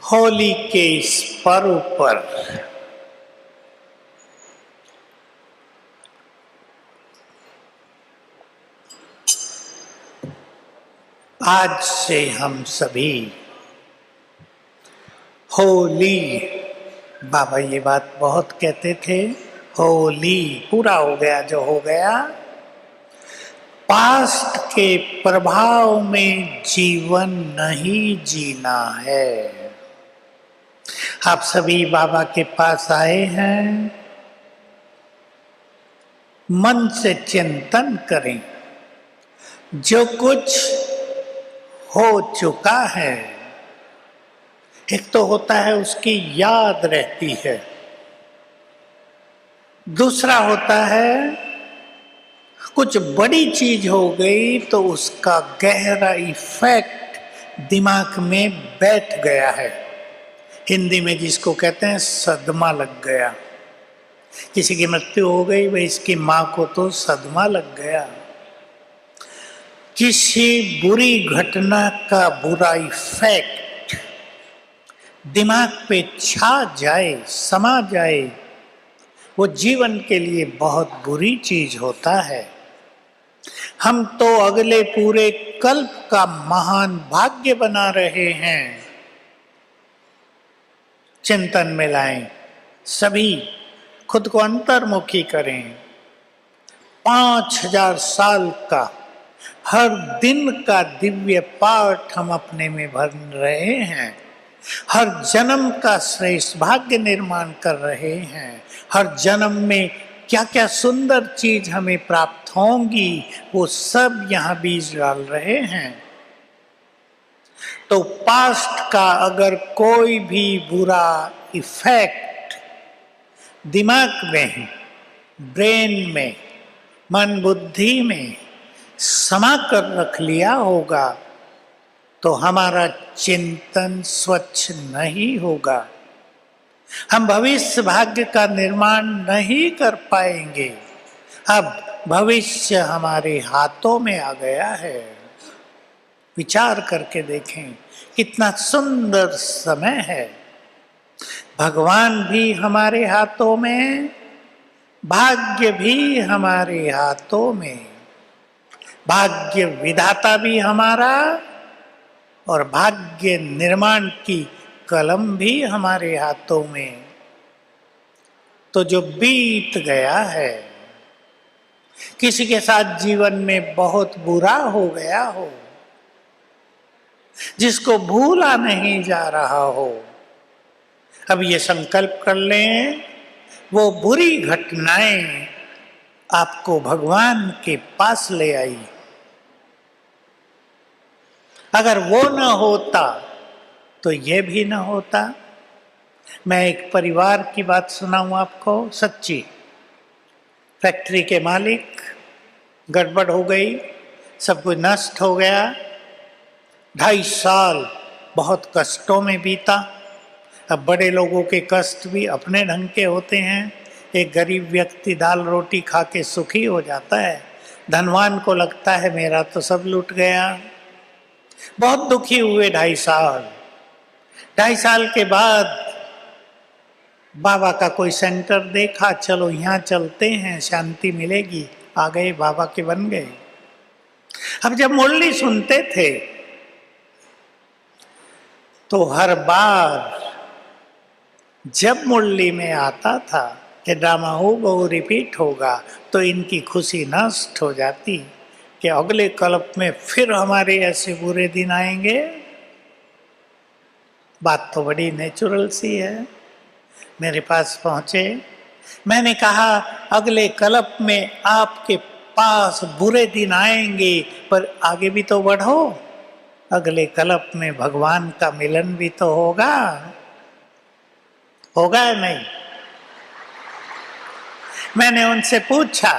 होली के इस पर्व पर आज से हम सभी होली, बाबा ये बात बहुत कहते थे, होली पूरा हो गया जो हो गया। पास्ट के प्रभाव में जीवन नहीं जीना है। आप सभी बाबा के पास आए हैं, मन से चिंतन करें। जो कुछ हो चुका है, एक तो होता है उसकी याद रहती है, दूसरा होता है कुछ बड़ी चीज हो गई तो उसका गहरा इफेक्ट दिमाग में बैठ गया है। हिंदी में जिसको कहते हैं सदमा लग गया। किसी की मृत्यु हो गई, वह इसकी माँ को तो सदमा लग गया। किसी बुरी घटना का बुरा इफेक्ट दिमाग पे छा जाए, समा जाए, वो जीवन के लिए बहुत बुरी चीज होता है। हम तो अगले पूरे कल्प का महान भाग्य बना रहे हैं। चिंतन में लाएं, सभी खुद को अंतर्मुखी करें। 5000 साल का हर दिन का दिव्य पाठ हम अपने में भर रहे हैं। हर जन्म का श्रेष्ठ भाग्य निर्माण कर रहे हैं। हर जन्म में क्या क्या सुंदर चीज हमें प्राप्त होंगी, वो सब यहाँ बीज डाल रहे हैं। तो पास्ट का अगर कोई भी बुरा इफेक्ट दिमाग में, ब्रेन में, मन बुद्धि में समा कर रख लिया होगा तो हमारा चिंतन स्वच्छ नहीं होगा। हम भविष्य भाग्य का निर्माण नहीं कर पाएंगे। अब भविष्य हमारे हाथों में आ गया है। विचार करके देखें, कितना सुंदर समय है। भगवान भी हमारे हाथों में, भाग्य भी हमारे हाथों में, भाग्य विधाता भी हमारा और भाग्य निर्माण की कलम भी हमारे हाथों में। तो जो बीत गया है, किसी के साथ जीवन में बहुत बुरा हो गया हो, जिसको भूला नहीं जा रहा हो, अब ये संकल्प कर लें, वो बुरी घटनाएं आपको भगवान के पास ले आई। अगर वो न होता तो ये भी न होता। मैं एक परिवार की बात सुनाऊं आपको, सच्ची। फैक्ट्री के मालिक, गड़बड़ हो गई, सब कुछ नष्ट हो गया। 2.5 साल बहुत कष्टों में बीता। अब बड़े लोगों के कष्ट भी अपने ढंग के होते हैं। एक गरीब व्यक्ति दाल रोटी खा के सुखी हो जाता है, धनवान को लगता है मेरा तो सब लूट गया। बहुत दुखी हुए 2.5 साल। 2.5 साल के बाद बाबा का कोई सेंटर देखा, चलो यहाँ चलते हैं, शांति मिलेगी। आ गए, बाबा के बन गए। अब जब मुरली सुनते थे तो हर बार जब मुरली में आता था कि ड्रामा हो बहु रिपीट होगा, तो इनकी खुशी नष्ट हो जाती कि अगले कल्प में फिर हमारे ऐसे बुरे दिन आएंगे। बात तो बड़ी नेचुरल सी है। मेरे पास पहुंचे, मैंने कहा अगले कल्प में आपके पास बुरे दिन आएंगे, पर आगे भी तो बढ़ो। अगले कल्प में भगवान का मिलन भी तो होगा, होगा या नहीं? मैंने उनसे पूछा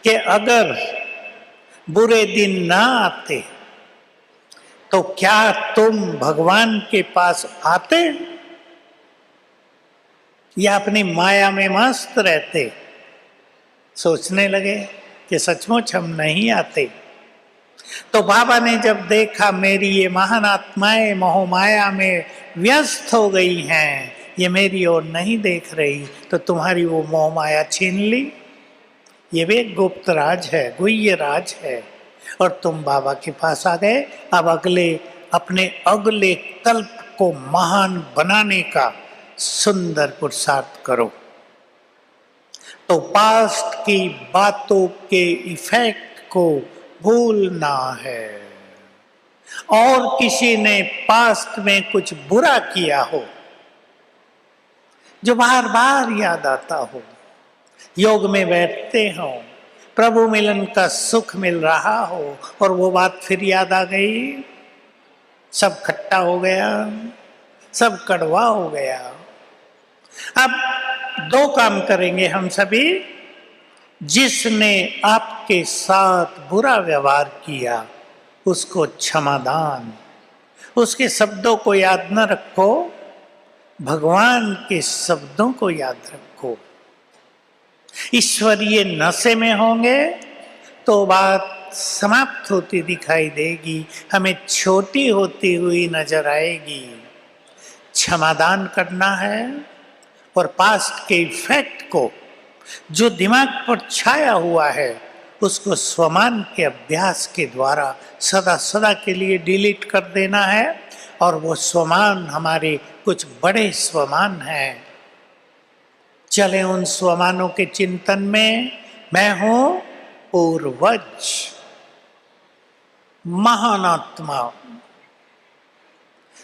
कि अगर बुरे दिन ना आते तो क्या तुम भगवान के पास आते या अपनी माया में मस्त रहते? सोचने लगे कि सचमुच हम नहीं आते। तो बाबा ने जब देखा मेरी ये महान आत्माएं मोह माया में व्यस्त हो गई हैं, ये मेरी ओर नहीं देख रही, तो तुम्हारी वो मोह माया छीन ली। ये भी एक गुप्त राज है, गुह्य राज है। और तुम बाबा के पास आ गए। अब अपने अगले कल्प को महान बनाने का सुंदर पुरुषार्थ करो। तो पास्ट की बातों के इफेक्ट को भूलना है। और किसी ने पास्ट में कुछ बुरा किया हो जो बार बार याद आता हो, योग में बैठते हो, प्रभु मिलन का सुख मिल रहा हो और वो बात फिर याद आ गई, सब खट्टा हो गया, सब कड़वा हो गया। अब दो काम करेंगे हम सभी। जिसने आपके साथ बुरा व्यवहार किया उसको क्षमादान। उसके शब्दों को याद न रखो, भगवान के शब्दों को याद रखो। ईश्वरीय नशे में होंगे तो बात समाप्त होती दिखाई देगी, हमें छोटी होती हुई नजर आएगी। क्षमादान करना है और पास्ट के इफेक्ट को जो दिमाग पर छाया हुआ है उसको स्वमान के अभ्यास के द्वारा सदा सदा के लिए डिलीट कर देना है। और वो स्वमान हमारे कुछ बड़े स्वमान हैं। चले उन स्वमानों के चिंतन में। मैं हूं पूर्वज, महान आत्मा,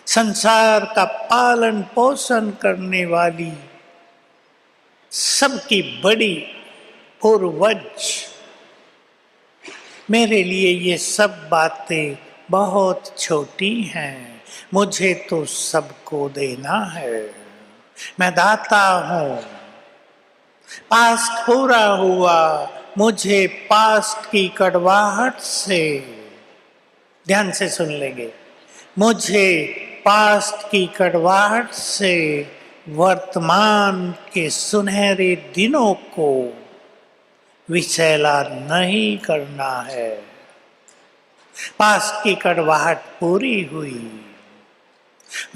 संसार का पालन पोषण करने वाली, सबकी बड़ी पूर्वज। मेरे लिए ये सब बातें बहुत छोटी हैं, मुझे तो सबको देना है। मैं दाता हूं। पास्ट पूरा हुआ, मुझे पास्ट की कड़वाहट से, ध्यान से सुन लेंगे, मुझे पास्ट की कड़वाहट से वर्तमान के सुनहरे दिनों को विषैला नहीं करना है। पास्ट की कड़वाहट पूरी हुई,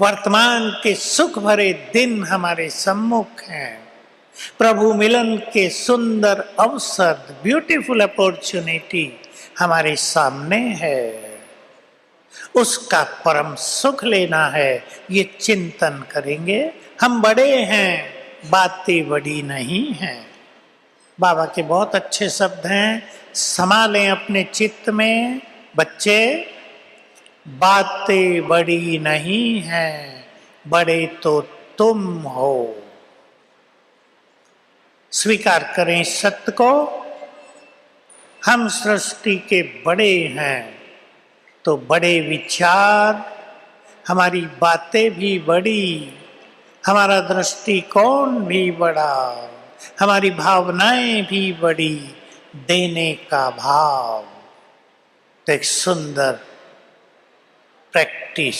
वर्तमान के सुख भरे दिन हमारे सम्मुख हैं। प्रभु मिलन के सुंदर अवसर, ब्यूटीफुल अपॉर्चुनिटी हमारे सामने है। उसका परम सुख लेना है, ये चिंतन करेंगे। हम बड़े हैं, बातें बड़ी नहीं हैं। बाबा के बहुत अच्छे शब्द हैं, संभालें अपने चित्त में बच्चे। बातें बड़ी नहीं हैं, बड़े तो तुम हो। स्वीकार करें सत्य को। हम सृष्टि के बड़े हैं, तो बड़े विचार, हमारी बातें भी बड़ी, हमारा दृष्टिकोण भी बड़ा, हमारी भावनाएं भी बड़ी, देने का भाव। तो एक सुंदर प्रैक्टिस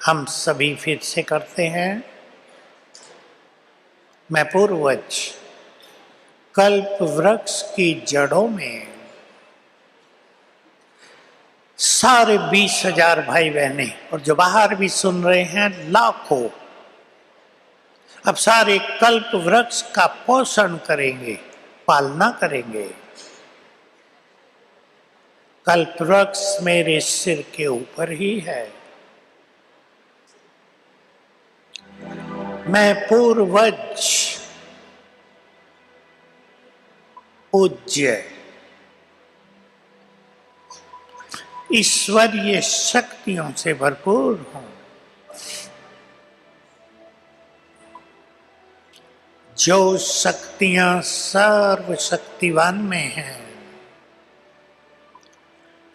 हम सभी फिर से करते हैं। मैं पूर्वज कल्प वृक्ष की जड़ों में सारे 20,000 भाई बहनें, और जो बाहर भी सुन रहे हैं लाखों, अब सारे कल्प वृक्ष का पोषण करेंगे, पालना करेंगे। कल्प वृक्ष मेरे सिर के ऊपर ही है। मैं पूर्वज पूज्य ईश्वरीय शक्तियों से भरपूर हूं। जो शक्तियां सर्वशक्तिवान में हैं,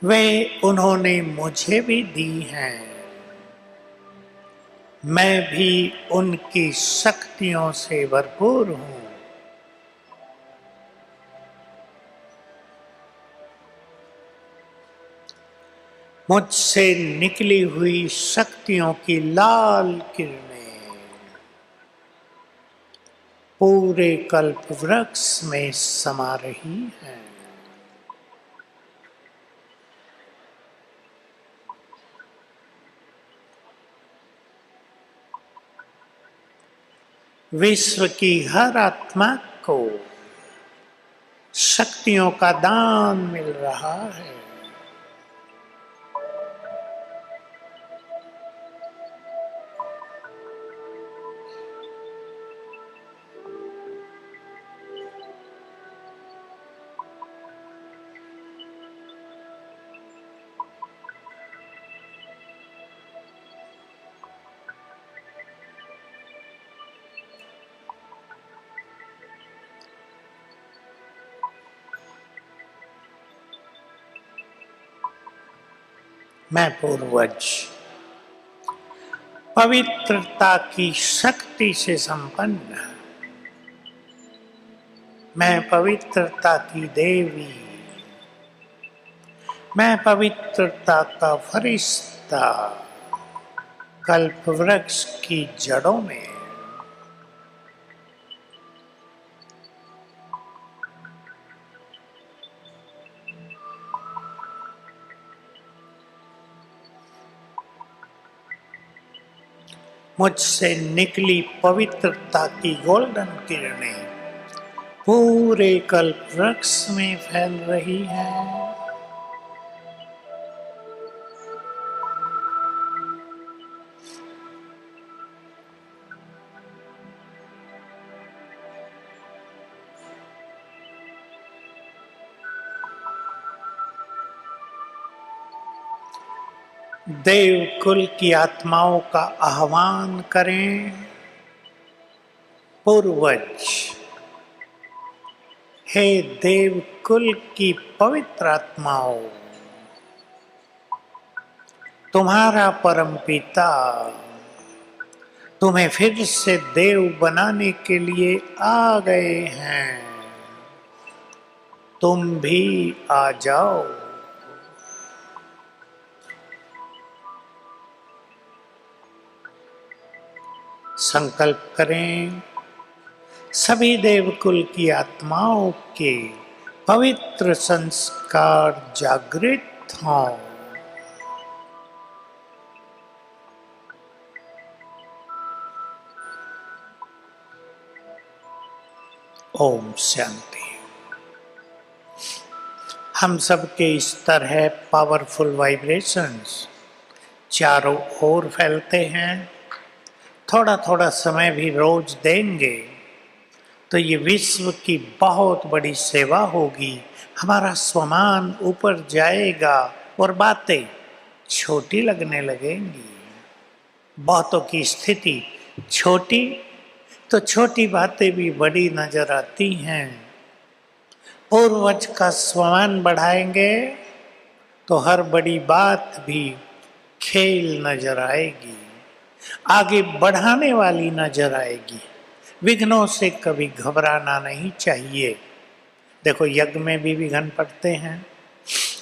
वे उन्होंने मुझे भी दी हैं। मैं भी उनकी शक्तियों से भरपूर हूं। मुझसे निकली हुई शक्तियों की लाल किरणें पूरे कल्प वृक्ष में समा रही हैं। विश्व की हर आत्मा को शक्तियों का दान मिल रहा है। मैं पूर्वज पवित्रता की शक्ति से संपन्न, मैं पवित्रता की देवी, मैं पवित्रता का फरिश्ता कल्प वृक्ष की जड़ों में मुझसे निकली पवित्रता की गोल्डन किरणें पूरे कल्प वृक्ष में फैल रही है। देव कुल की आत्माओं का आह्वान करें। पूर्वज, हे देव कुल की पवित्र आत्माओं, तुम्हारा परम पिता तुम्हें फिर से देव बनाने के लिए आ गए हैं। तुम भी आ जाओ। संकल्प करें, सभी देवकुल की आत्माओं के पवित्र संस्कार जागृत हों। ओम शांति। हम सबके स्तर है पावरफुल वाइब्रेशंस चारों ओर फैलते हैं। थोड़ा थोड़ा समय भी रोज देंगे तो ये विश्व की बहुत बड़ी सेवा होगी। हमारा स्वमान ऊपर जाएगा और बातें छोटी लगने लगेंगी। बहुतों की स्थिति छोटी, तो छोटी बातें भी बड़ी नजर आती हैं। पूर्वज का स्वमान बढ़ाएंगे तो हर बड़ी बात भी खेल नजर आएगी, आगे बढ़ाने वाली नजर आएगी। विघ्नों से कभी घबराना नहीं चाहिए। देखो, यज्ञ में भी विघ्न पड़ते हैं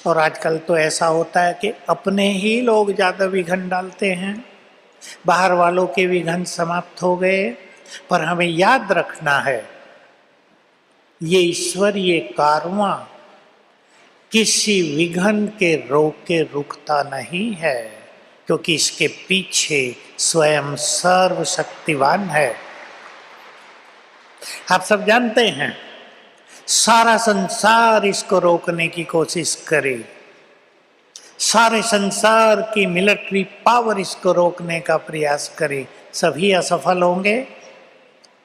और आजकल तो ऐसा होता है कि अपने ही लोग ज्यादा विघ्न डालते हैं, बाहर वालों के विघ्न समाप्त हो गए। पर हमें याद रखना है, ये ईश्वरीय कारवां किसी विघ्न के रोके रुकता नहीं है, क्योंकि इसके पीछे स्वयं सर्वशक्तिवान है। आप सब जानते हैं, सारा संसार इसको रोकने की कोशिश करे, सारे संसार की मिलिट्री पावर इसको रोकने का प्रयास करे, सभी असफल होंगे,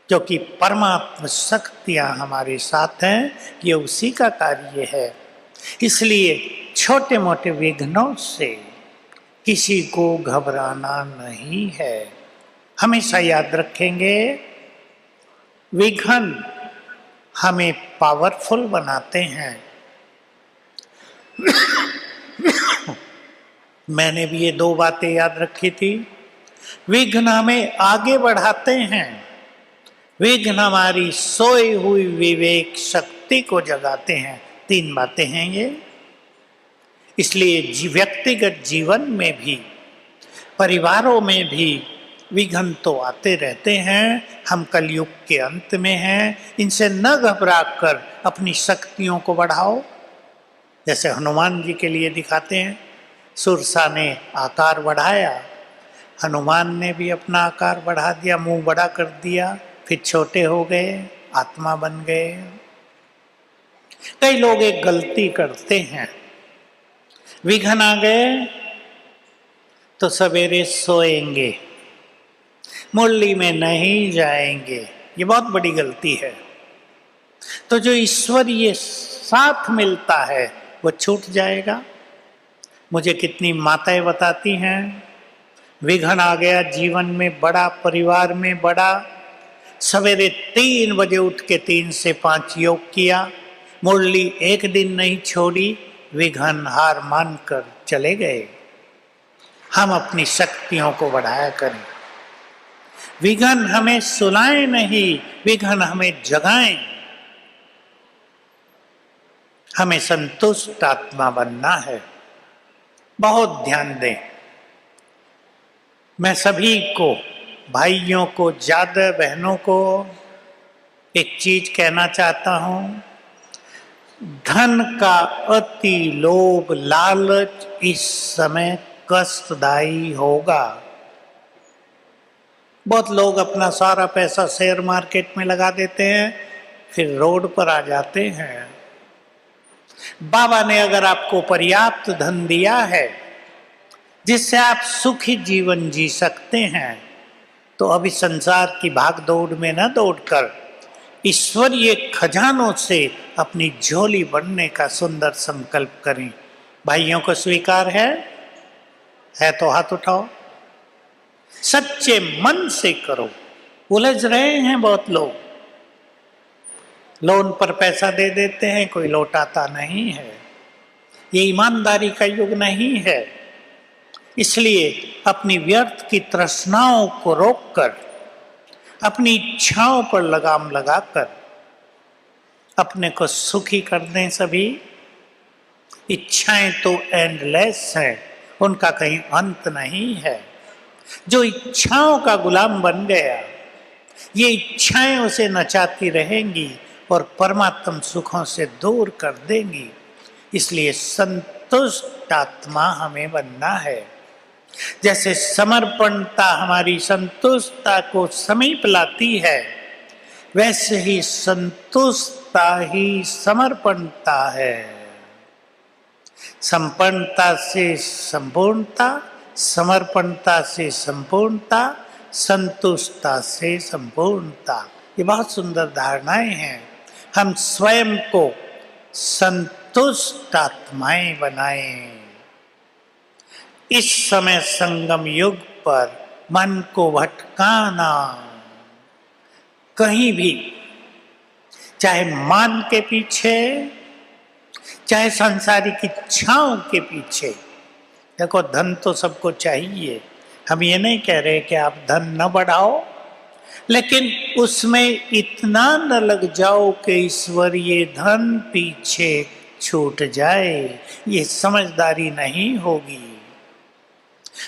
क्योंकि परमात्मा शक्तियां हमारे साथ हैं। ये उसी का कार्य है। इसलिए छोटे मोटे विघ्नों से किसी को घबराना नहीं है। हमेशा याद रखेंगे, विघ्न हमें पावरफुल बनाते हैं। मैंने भी ये दो बातें याद रखी थी। विघ्न हमें आगे बढ़ाते हैं, विघ्न हमारी सोई हुई विवेक शक्ति को जगाते हैं। तीन बातें हैं ये। इसलिए व्यक्तिगत जीवन में भी, परिवारों में भी विघ्न तो आते रहते हैं। हम कलयुग के अंत में हैं, इनसे न घबरा कर अपनी शक्तियों को बढ़ाओ। जैसे हनुमान जी के लिए दिखाते हैं, सुरसा ने आकार बढ़ाया, हनुमान ने भी अपना आकार बढ़ा दिया, मुंह बड़ा कर दिया, फिर छोटे हो गए, आत्मा बन गए। कई लोग एक गलती करते हैं, विघ्न आ गए तो सवेरे सोएंगे, मुरली में नहीं जाएंगे। ये बहुत बड़ी गलती है। तो जो ईश्वरीय साथ मिलता है वो छूट जाएगा। मुझे कितनी माताएं बताती हैं, विघ्न आ गया जीवन में, बड़ा परिवार में, बड़ा सवेरे 3 बजे उठ के 3 से 5 योग किया, मुरली एक दिन नहीं छोड़ी, विघ्न हार मानकर चले गए। हम अपनी शक्तियों को बढ़ाया करें। विघ्न हमें सुलाए नहीं, विघ्न हमें जगाएं। हमें संतुष्ट आत्मा बनना है। बहुत ध्यान दें। मैं सभी को, भाइयों को, ज्यादा बहनों को एक चीज कहना चाहता हूं। धन का अति लोभ, लालच इस समय कष्टदायी होगा। बहुत लोग अपना सारा पैसा शेयर मार्केट में लगा देते हैं, फिर रोड पर आ जाते हैं। बाबा ने अगर आपको पर्याप्त धन दिया है जिससे आप सुखी जीवन जी सकते हैं, तो अभी संसार की भाग दौड़ में न दौड़कर ईश्वरीय खजानों से अपनी झोली भरने का सुंदर संकल्प करें। भाइयों को स्वीकार है तो हाथ उठाओ। सच्चे मन से करो। उलझ रहे हैं बहुत लोग, लोन पर पैसा दे देते हैं, कोई लौटाता नहीं है। ये ईमानदारी का युग नहीं है। इसलिए अपनी व्यर्थ की तृष्णाओं को रोककर, अपनी इच्छाओं पर लगाम लगाकर अपने को सुखी कर दें। सभी इच्छाएं तो एंडलेस हैं, उनका कहीं अंत नहीं है। जो इच्छाओं का गुलाम बन गया, ये इच्छाएं उसे नचाती रहेंगी और परमात्म सुखों से दूर कर देंगी। इसलिए संतुष्ट आत्मा हमें बनना है। जैसे समर्पणता हमारी संतुष्टता को समीप लाती है, वैसे ही संतुष्टता ही समर्पणता है। संपन्नता से संपूर्णता, समर्पणता से संपूर्णता, संतुष्टता से संपूर्णता। ये बहुत सुंदर धारणाएं हैं। हम स्वयं को संतुष्ट आत्माएं बनाएं। इस समय संगम युग पर मन को भटकाना, कहीं भी, चाहे मान के पीछे, चाहे सांसारिक इच्छाओं के पीछे। देखो, धन तो सबको चाहिए, हम ये नहीं कह रहे कि आप धन न बढ़ाओ, लेकिन उसमें इतना न लग जाओ कि ईश्वरीय धन पीछे छूट जाए। ये समझदारी नहीं होगी।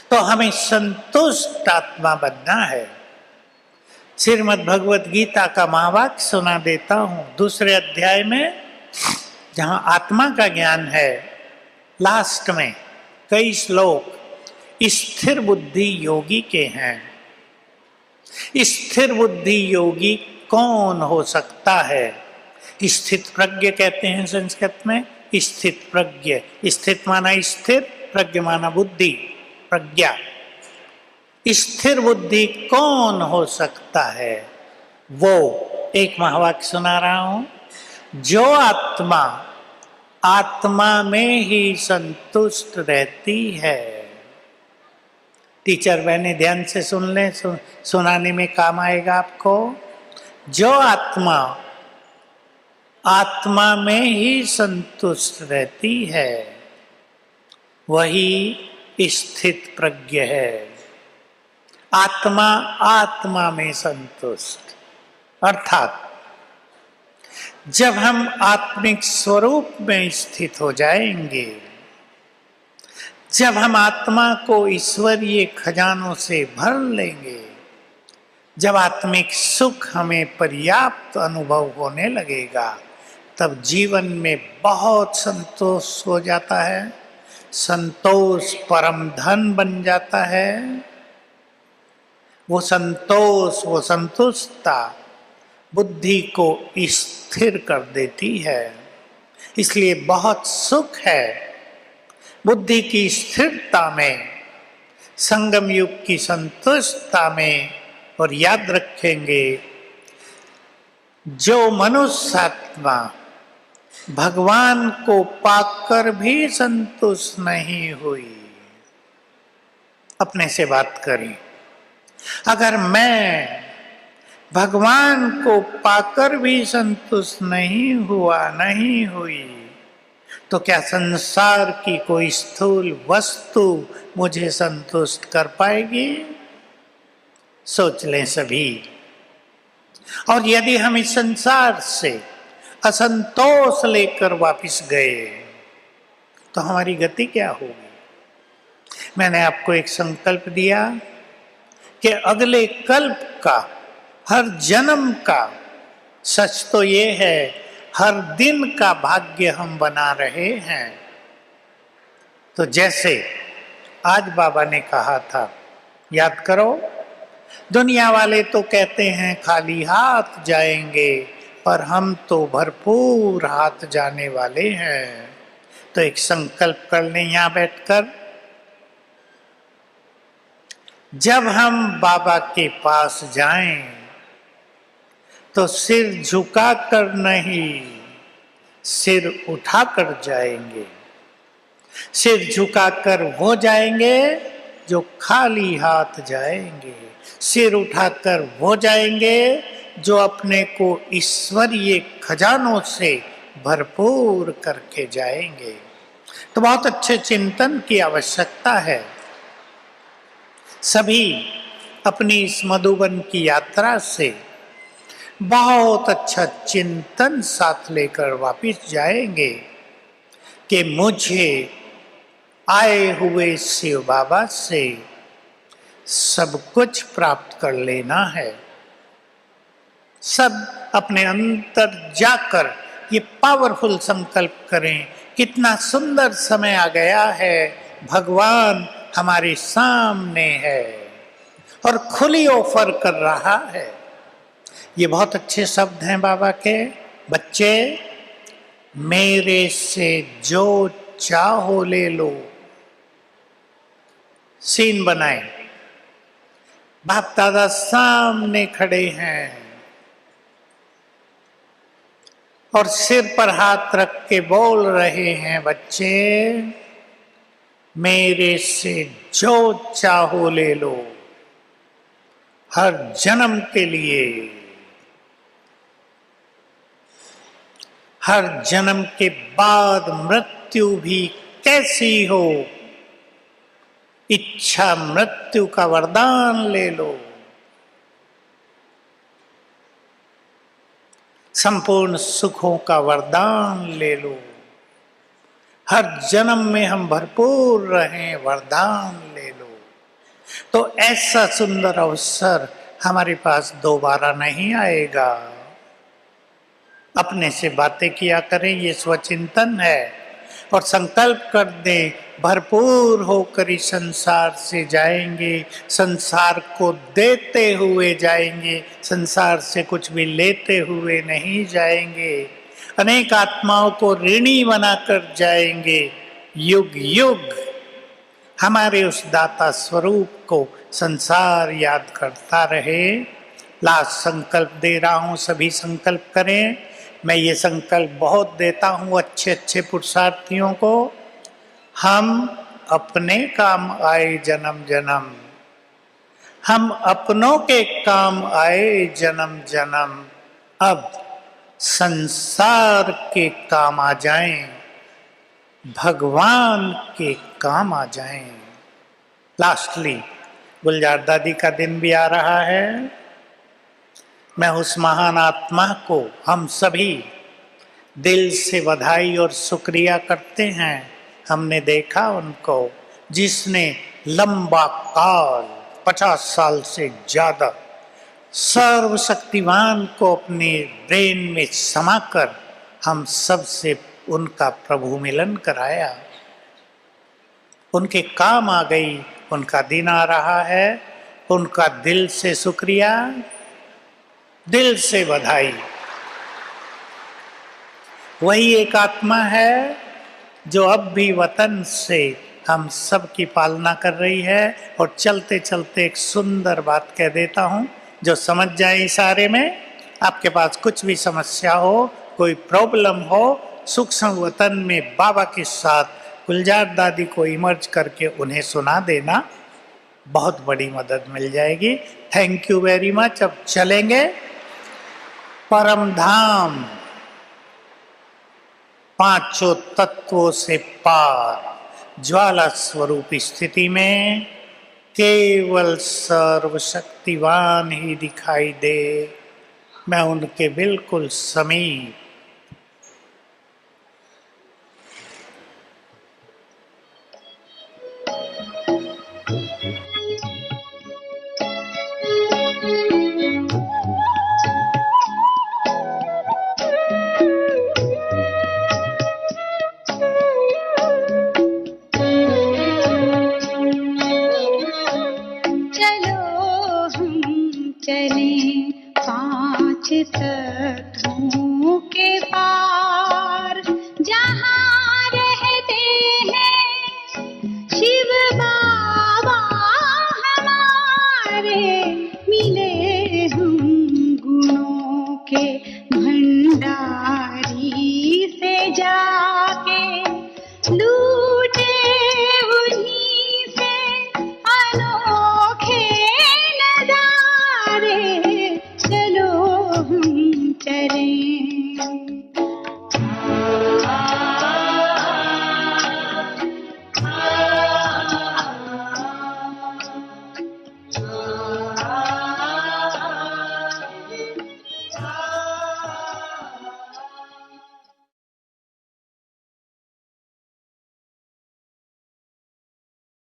तो हमें संतुष्ट आत्मा बनना है। श्रीमद् भगवत गीता का महावाक्य सुना देता हूं, 2 अध्याय में, जहां आत्मा का ज्ञान है, लास्ट में कई श्लोक स्थिर बुद्धि योगी के हैं। स्थिर बुद्धि योगी कौन हो सकता है? स्थित प्रज्ञ कहते हैं संस्कृत में। स्थित प्रज्ञ, स्थित माना स्थिर, प्रज्ञ माना बुद्धि, प्रज्ञा। स्थिर बुद्धि कौन हो सकता है? वो एक महावाक्य सुना रहा हूं, जो आत्मा आत्मा में ही संतुष्ट रहती है। टीचर बहने ध्यान से सुन लें, सुनाने में काम आएगा आपको। जो आत्मा आत्मा में ही संतुष्ट रहती है, वही स्थित प्रज्ञ है। आत्मा आत्मा में संतुष्ट, अर्थात जब हम आत्मिक स्वरूप में स्थित हो जाएंगे, जब हम आत्मा को ईश्वरीय खजानों से भर लेंगे, जब आत्मिक सुख हमें पर्याप्त अनुभव होने लगेगा, तब जीवन में बहुत संतोष हो जाता है। संतोष परम धन बन जाता है। वो संतोष, वो संतुष्टता बुद्धि को स्थिर कर देती है। इसलिए बहुत सुख है बुद्धि की स्थिरता में, संगम युग की संतुष्टता में। और याद रखेंगे, जो मनुष्य आत्मा भगवान को पाकर भी संतुष्ट नहीं हुई, अपने से बात करें, अगर मैं भगवान को पाकर भी संतुष्ट नहीं हुआ, नहीं हुई, तो क्या संसार की कोई स्थूल वस्तु मुझे संतुष्ट कर पाएगी? सोच लें सभी। और यदि हम इस संसार से असंतोष लेकर वापस गए तो हमारी गति क्या होगी? मैंने आपको एक संकल्प दिया कि अगले कल्प का, हर जन्म का, सच तो ये है हर दिन का भाग्य हम बना रहे हैं। तो जैसे आज बाबा ने कहा था, याद करो, दुनिया वाले तो कहते हैं खाली हाथ जाएंगे, पर हम तो भरपूर हाथ जाने वाले हैं। तो एक संकल्प कर लें यहां बैठकर, जब हम बाबा के पास जाएं तो सिर झुकाकर नहीं, सिर उठाकर जाएंगे। सिर झुकाकर वो जाएंगे जो खाली हाथ जाएंगे, सिर उठाकर वो जाएंगे जो अपने को ईश्वरीय खजानों से भरपूर करके जाएंगे। तो बहुत अच्छे चिंतन की आवश्यकता है। सभी अपनी इस मधुबन की यात्रा से बहुत अच्छा चिंतन साथ लेकर वापिस जाएंगे कि मुझे आए हुए शिव बाबा से सब कुछ प्राप्त कर लेना है। सब अपने अंतर जाकर ये पावरफुल संकल्प करें, कितना सुंदर समय आ गया है, भगवान हमारे सामने है और खुली ऑफर कर रहा है। ये बहुत अच्छे शब्द हैं बाबा के। बच्चे, मेरे से जो चाहो ले लो। सीन बनाए, बाप दादा सामने खड़े हैं और सिर पर हाथ रख के बोल रहे हैं, बच्चे मेरे से जो चाहो ले लो, हर जन्म के लिए, हर जन्म के बाद मृत्यु भी कैसी हो, इच्छा मृत्यु का वरदान ले लो। संपूर्ण सुखों का वरदान ले लो। हर जन्म में हम भरपूर रहें, वरदान ले लो। तो ऐसा सुंदर अवसर हमारे पास दोबारा नहीं आएगा। अपने से बातें किया करें, ये स्वचिंतन है। और संकल्प कर दें, भरपूर होकर इस संसार से जाएंगे, संसार को देते हुए जाएंगे, संसार से कुछ भी लेते हुए नहीं जाएंगे। अनेक आत्माओं को ऋणी बनाकर जाएंगे। युग युग हमारे उस दाता स्वरूप को संसार याद करता रहे। लास्ट संकल्प दे रहा हूं, सभी संकल्प करें। मैं ये संकल्प बहुत देता हूं अच्छे अच्छे पुरुषार्थियों को, हम अपने काम आए जन्म जन्म, हम अपनों के काम आए जन्म जन्म, अब संसार के काम आ जाएं, भगवान के काम आ जाएं। लास्टली गुलजार दादी का दिन भी आ रहा है। मैं उस महान आत्मा को, हम सभी दिल से बधाई और शुक्रिया करते हैं। हमने देखा उनको, जिसने लंबा काल 50 साल से ज्यादा सर्वशक्तिमान को अपने ब्रेन में समाकर हम सब से उनका प्रभु मिलन कराया। उनके काम आ गई, उनका दिन आ रहा है, उनका दिल से शुक्रिया। दिल से बधाई। वही एक आत्मा है जो अब भी वतन से हम सब की पालना कर रही है। और चलते चलते एक सुंदर बात कह देता हूं, जो समझ जाए इशारे में। आपके पास कुछ भी समस्या हो, कोई प्रॉब्लम हो, सूक्ष्म वतन में बाबा के साथ गुलजार दादी को इमर्ज करके उन्हें सुना देना, बहुत बड़ी मदद मिल जाएगी। Thank you very much. अब चलेंगे परम धाम, पांचों तत्वों से पार, ज्वाला स्वरूप स्थिति में केवल सर्वशक्तिवान ही दिखाई दे। मैं उनके बिल्कुल समीप।